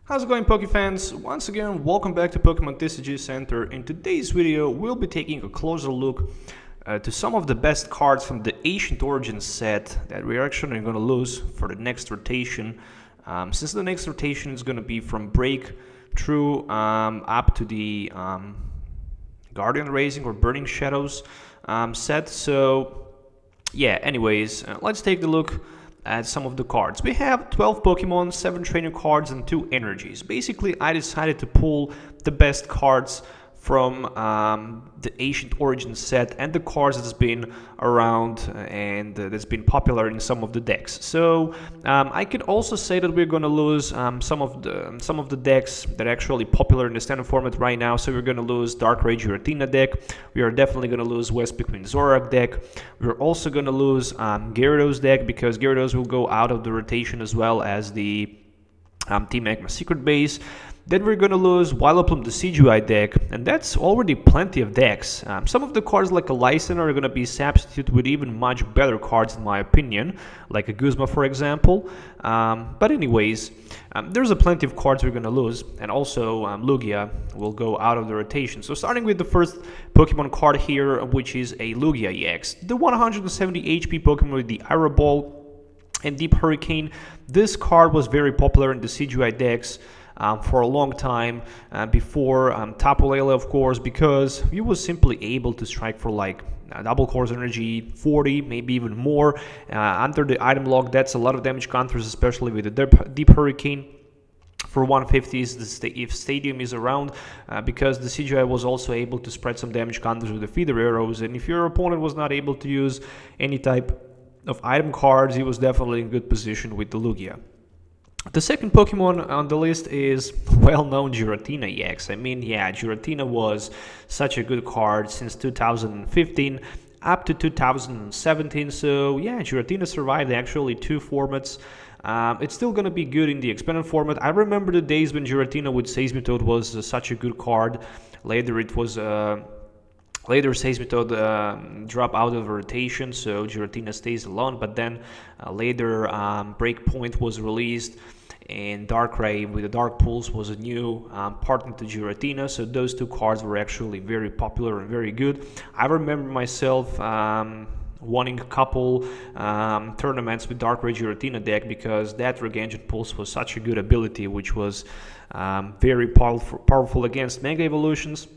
How's it going, Poke fans? Once again, welcome back to Pokemon TCG Center. In today's video, we'll be taking a closer look to some of the best cards from the Ancient Origins set that we're actually going to lose for the next rotation. Since the next rotation is going to be from Break through up to the Guardian Raising or Burning Shadows set. So yeah, anyways, let's take a look at some of the cards. We have 12 Pokemon, 7 trainer cards, and 2 energies. Basically, I decided to pull the best cards from the Ancient Origins set and the cards that's been around and that's been popular in some of the decks. So I could also say that we're going to lose some of the decks that are actually popular in the standard format right now. So we're going to lose Darkrai Giratina deck. We are definitely going to lose West Pikmin Zorak deck. We're also going to lose Gyarados deck because Gyarados will go out of the rotation as well as the Team Magma Secret Base. Then we're going to lose Vileplume the CGI deck, and that's already plenty of decks. Some of the cards like a Lysander are going to be substituted with even much better cards in my opinion, like a Guzma for example. But anyways, there's a plenty of cards we're going to lose, and also Lugia will go out of the rotation. So starting with the first Pokemon card here, which is a Lugia EX. The 170 HP Pokemon with the Aero Ball and Deep Hurricane. This card was very popular in the CGI decks for a long time before Tapu Lele, of course, because he was simply able to strike for like double course energy 40, maybe even more under the item lock. That's a lot of damage counters, especially with the Deep Hurricane. For 150s, if Stadium is around, because the CGI was also able to spread some damage counters with the feeder arrows, and if your opponent was not able to use any type of item cards, he was definitely in good position with the Lugia. The second Pokemon on the list is well-known Giratina EX. I mean, yeah, Giratina was such a good card since 2015 up to 2017. So yeah, Giratina survived actually 2 formats. It's still going to be good in the expanded format. I remember the days when Giratina with Seismitoad was such a good card. Later it was Later, Seismitoad drop out of rotation, so Giratina stays alone. But then later, Breakpoint was released, and Darkrai with the Dark Pulse was a new partner to Giratina. So those 2 cards were actually very popular and very good. I remember myself winning a couple tournaments with Darkrai Giratina deck because that Regenerative Pulse was such a good ability, which was very powerful against Mega Evolutions.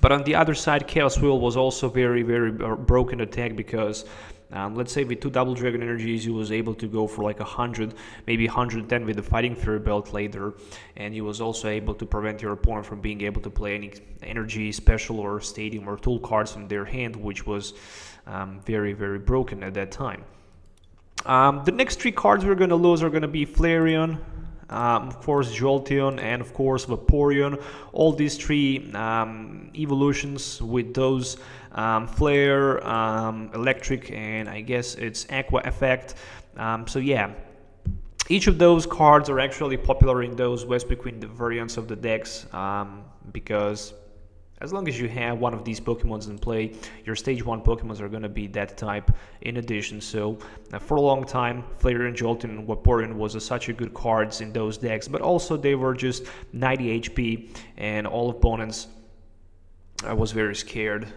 But on the other side, Chaos Wheel was also very broken attack because let's say with 2 Double Dragon energies, he was able to go for like 100, maybe 110 with the Fighting Fury Belt later, and he was also able to prevent your opponent from being able to play any energy, special, or stadium or tool cards in their hand, which was very broken at that time. The next 3 cards we're going to lose are going to be Flareon, of course Jolteon, and of course Vaporeon. All these 3 evolutions with those Flare, Electric, and I guess it's Aqua effect. So yeah, each of those cards are actually popular in those West Pikmin variants of the decks because as long as you have one of these Pokemons in play, your Stage 1 Pokemons are going to be that type in addition. So for a long time, Flareon, Jolteon, and Vaporeon was such a good cards in those decks, but also they were just 90 HP, and all opponents I was very scared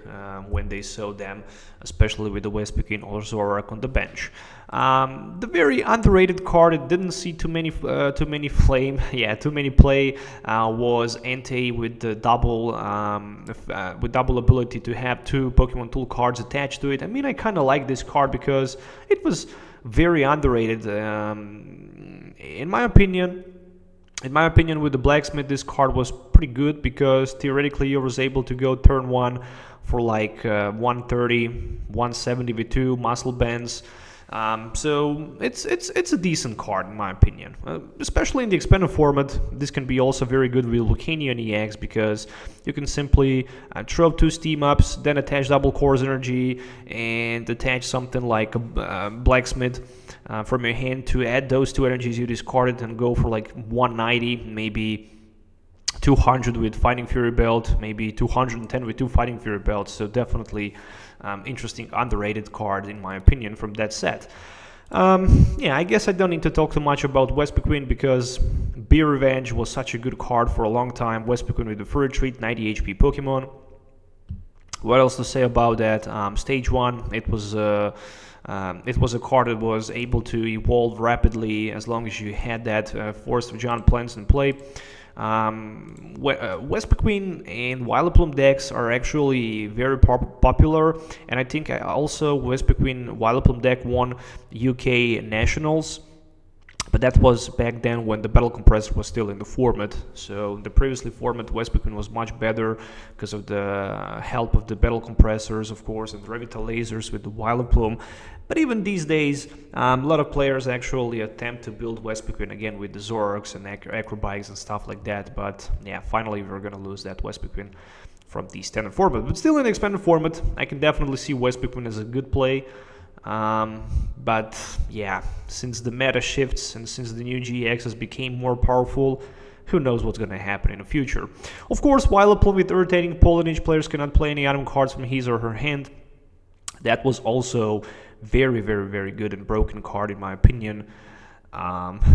when they saw them, especially with the West Pikmin or Zorak on the bench. The very underrated card that didn't see too many play was Entei with the double ability to have 2 Pokemon Tool cards attached to it. I mean, I kind of like this card because it was very underrated in my opinion. In my opinion, with the Blacksmith, this card was pretty good because theoretically you was able to go turn 1 for like 130, 170 with 2 muscle bands. So it's a decent card in my opinion, especially in the expanded format. This can be also very good with Lucanian EX because you can simply throw 2 steam ups, then attach double cores energy and attach something like a Blacksmith from your hand to add those 2 energies you discarded and go for like 190, maybe 200 with Fighting Fury Belt, maybe 210 with 2 Fighting Fury Belts. So definitely interesting underrated card in my opinion from that set. Yeah, I guess I don't need to talk too much about Vespiquen because Be Revenge was such a good card for a long time. Vespiquen with the Full Retreat, 90 HP Pokemon. What else to say about that? Stage 1, it was a card that was able to evolve rapidly as long as you had that Forest of Giant Plants in play. Vespiquen and Vileplume decks are actually very popular, and I think also Vespiquen Vileplume deck won UK Nationals, but that was back then when the Battle Compressor was still in the format. So the previously format Vespiquen was much better because of the help of the Battle Compressors, of course, and the Revital Lasers with the Vileplume. But even these days, a lot of players actually attempt to build Vespiquen again with the Zoroarks and Acrobikes and stuff like that. But yeah, finally we're gonna lose that Vespiquen from the standard format. But still in the expanded format, I can definitely see Vespiquen as a good play. But yeah, since the meta shifts and since the new GXs became more powerful, who knows what's going to happen in the future. Of course, Vileplume with irritating pollinage, players cannot play any item cards from his or her hand. That was also very good and broken card in my opinion,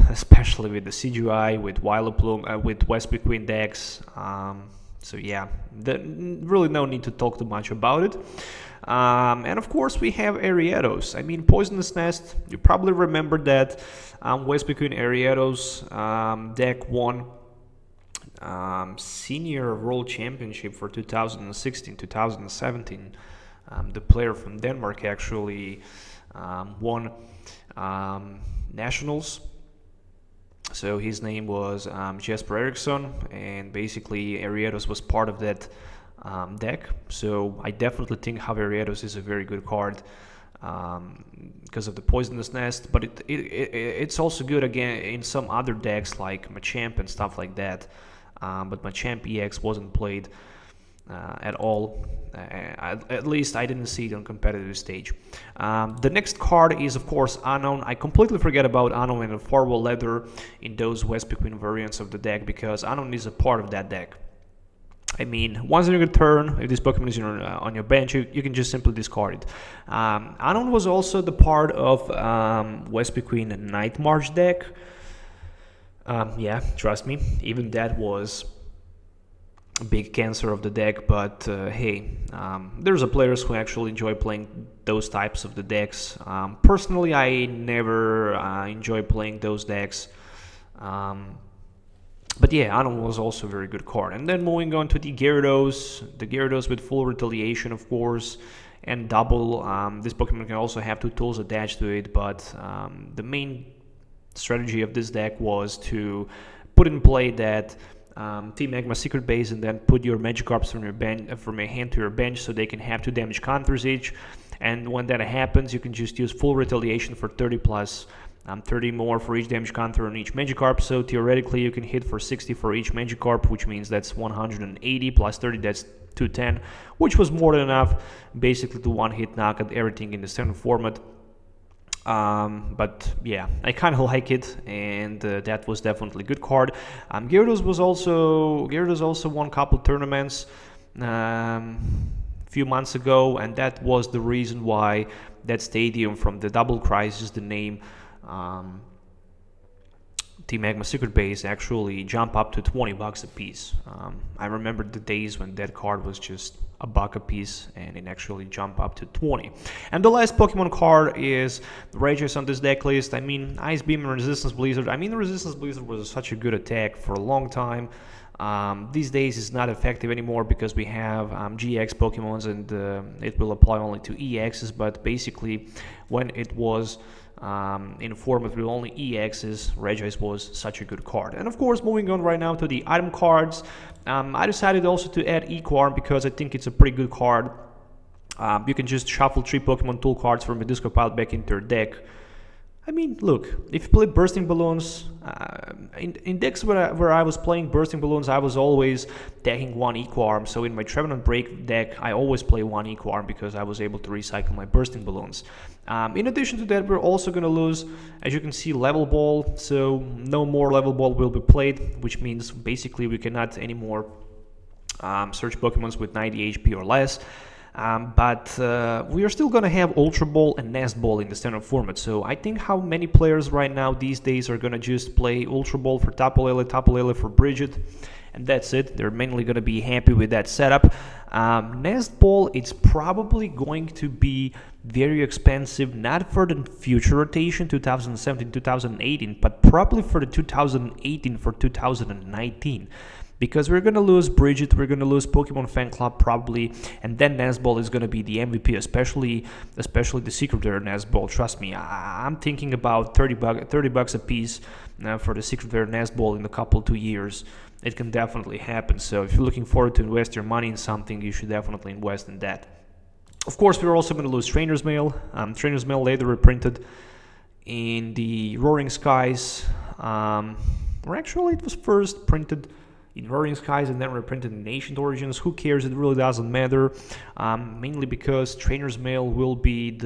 especially with the CGI, with Vileplume, with Vespiquen decks. So yeah, really no need to talk too much about it. And of course we have Ariados. I mean, Poisonous Nest, you probably remember that Vespiquen Ariados deck won Senior World Championship for 2016-2017. The player from Denmark actually won Nationals. So his name was Jesper Eriksson, and basically Ariados was part of that deck. So I definitely think Ariados is a very good card because of the Poisonous Nest, but it's also good again in some other decks like Machamp and stuff like that. But Machamp EX wasn't played at all. At least I didn't see it on competitive stage. The next card is of course Unknown. I completely forget about Unknown and Farewell Leather in those Vespiquen variants of the deck because Unknown is a part of that deck. I mean, once in your turn, if this Pokemon is on your bench, you can just simply discard it. Unknown was also the part of Vespiquen Night March deck. Yeah, trust me, even that was a big cancer of the deck, but hey, there's a players who actually enjoy playing those types of the decks. Personally, I never enjoy playing those decks. But yeah, Unknown was also a very good card. And then moving on to the Gyarados with full retaliation, of course, and double. This Pokemon can also have 2 tools attached to it, but the main strategy of this deck was to put in play that Team Magma Secret Base and then put your Magikarps from your hand to your bench so they can have 2 damage counters each. And when that happens, you can just use full retaliation for 30 plus 30 more for each damage counter on each Magikarp, so theoretically you can hit for 60 for each Magikarp, which means that's 180 plus 30, that's 210, which was more than enough basically to one-hit knock at everything in the standard format. But yeah, I kind of like it, and that was definitely a good card. Gyarados also won a couple tournaments a few months ago, and that was the reason why that stadium from the Double Crisis, the name Team Magma Secret Base, actually jump up to $20 a piece. I remember the days when that card was just $1 a piece, and it actually jumped up to 20. And the last Pokemon card is Regis on this deck list. I mean, Ice Beam and Resistance Blizzard. I mean, Resistance Blizzard was such a good attack for a long time. These days it's not effective anymore because we have GX Pokemons, and it will apply only to EXs, but basically when it was in format with only EXs, Regis was such a good card. And of course, moving on right now to the item cards, I decided also to add Equarm because I think it's a pretty good card. You can just shuffle 3 Pokemon tool cards from your discard pile back into your deck. I mean, look, if you play Bursting Balloons, in decks where I was playing Bursting Balloons, I was always tagging 1 Equarm. So in my Trevenant Break deck, I always play 1 Equarm because I was able to recycle my Bursting Balloons. In addition to that, we're also going to lose, as you can see, Level Ball. So no more Level Ball will be played, which means basically we cannot anymore search Pokemons with 90 HP or less. but we are still going to have Ultra Ball and Nest Ball in the standard format. So I think how many players right now these days are going to just play Ultra Ball for Tapu Lele for Bridget, and that's it. They're mainly going to be happy with that setup. Nest Ball, it's probably going to be very expensive, not for the future rotation 2017 2018, but probably for the 2018 for 2019, because we're going to lose Bridget, we're going to lose Pokemon Fan Club probably, and then Nest Ball is going to be the MVP, especially the Secret Rare Nest Ball. Trust me, I'm thinking about 30 bucks a piece for the Secret Rare Nest Ball in a couple 2 years. It can definitely happen. So if you're looking forward to invest your money in something, you should definitely invest in that. Of course, we're also going to lose Trainer's Mail. Trainer's Mail later reprinted in the Roaring Skies, or actually it was first printed in Roaring Skies and then reprinted in Ancient Origins. Who cares? It really doesn't matter. Mainly because Trainer's Mail will be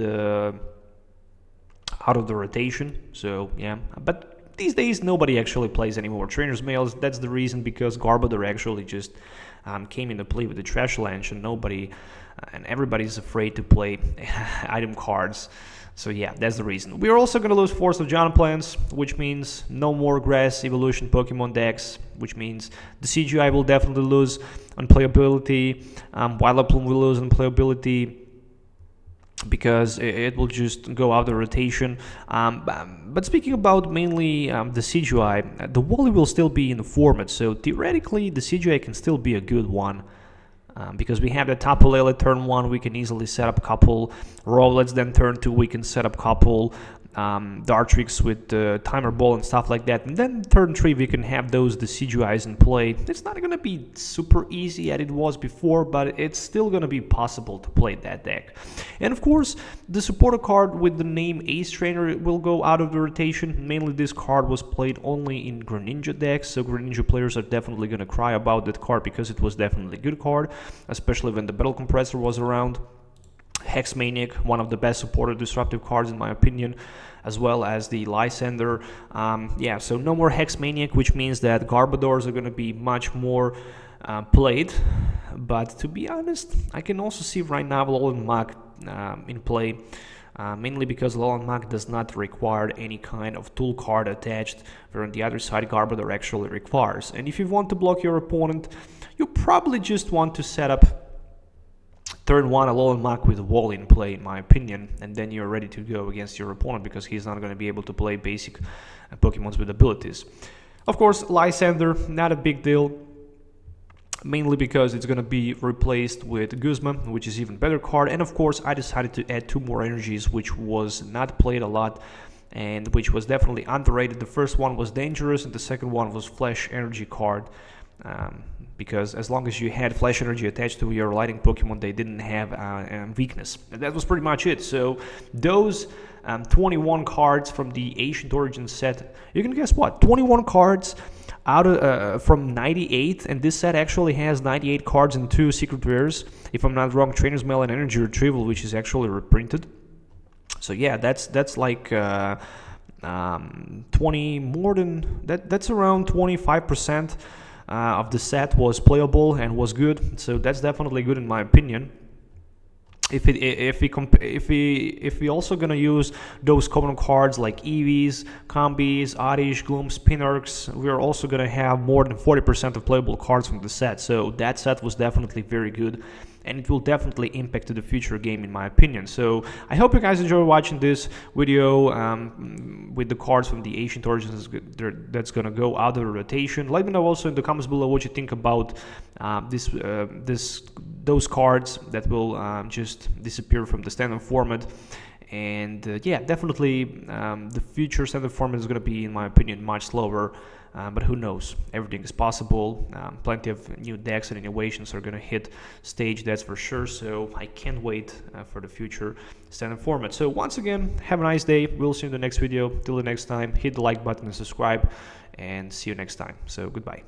out of the rotation. So yeah, but these days nobody actually plays anymore Trainer's Mails. That's the reason, because Garbodor actually just came into play with the Trash Launch, and everybody's afraid to play item cards. So yeah, that's the reason. We're also going to lose Force of Giant Plants, which means no more Grass Evolution Pokemon decks, which means the CGI will definitely lose on playability, Vileplume will lose on playability, because it will just go out of rotation. But speaking about mainly the CGI, the Wally will still be in the format, so theoretically the CGI can still be a good one. Because we have the Tapu Lele turn 1, we can easily set up a couple Rowlets, then turn 2 we can set up a couple Dartrix with the Timer Ball and stuff like that, and then turn 3 we can have the CGIs in play. It's not going to be super easy as it was before, but it's still going to be possible to play that deck. And of course, the supporter card with the name Ace Trainer will go out of the rotation. Mainly this card was played only in Greninja decks, so Greninja players are definitely going to cry about that card, because it was definitely a good card, especially when the Battle Compressor was around. Hex Maniac, one of the best supported disruptive cards in my opinion, as well as the Lysander. Yeah, so no more Hex Maniac, which means that Garbodors are going to be much more played. But to be honest, I can also see right now Alolan Mach in play, mainly because Alolan Mach does not require any kind of tool card attached, where on the other side Garbodor actually requires. And if you want to block your opponent, you probably just want to set up turn 1 Alolan Mach with Wall in play, in my opinion, and then you're ready to go against your opponent, because he's not going to be able to play basic Pokemons with abilities. Of course, Lysander, not a big deal, mainly because it's going to be replaced with Guzma, which is even better card. And of course, I decided to add 2 more energies, which was not played a lot and which was definitely underrated. The first one was Dangerous, and the second one was Flash Energy card. Because as long as you had Flash Energy attached to your Lighting Pokemon, they didn't have weakness. And that was pretty much it. So those 21 cards from the Ancient Origins set, you can guess what? 21 cards out of, from 98, and this set actually has 98 cards and 2 secret rares. If I'm not wrong, Trainer's Mail and Energy Retrieval, which is actually reprinted. So yeah, that's like 20 more than that. That's around 25%. Of the set was playable and was good, so that's definitely good in my opinion. If we also gonna use those common cards like Eevees, Combis, Oddish, Gloom, Spinarchs, we are also gonna have more than 40% of playable cards from the set. So that set was definitely very good, and it will definitely impact the future game in my opinion. So I hope you guys enjoy watching this video with the cards from the Ancient Origins that's gonna go out of the rotation. Let me know also in the comments below what you think about those cards that will just disappear from the standard format. And yeah, definitely the future standard format is going to be, in my opinion, much slower, but who knows, everything is possible. Plenty of new decks and innovations are going to hit stage, that's for sure, so I can't wait for the future standard format. So once again, have a nice day, we'll see you in the next video. Till the next time, hit the like button and subscribe, and see you next time. So goodbye.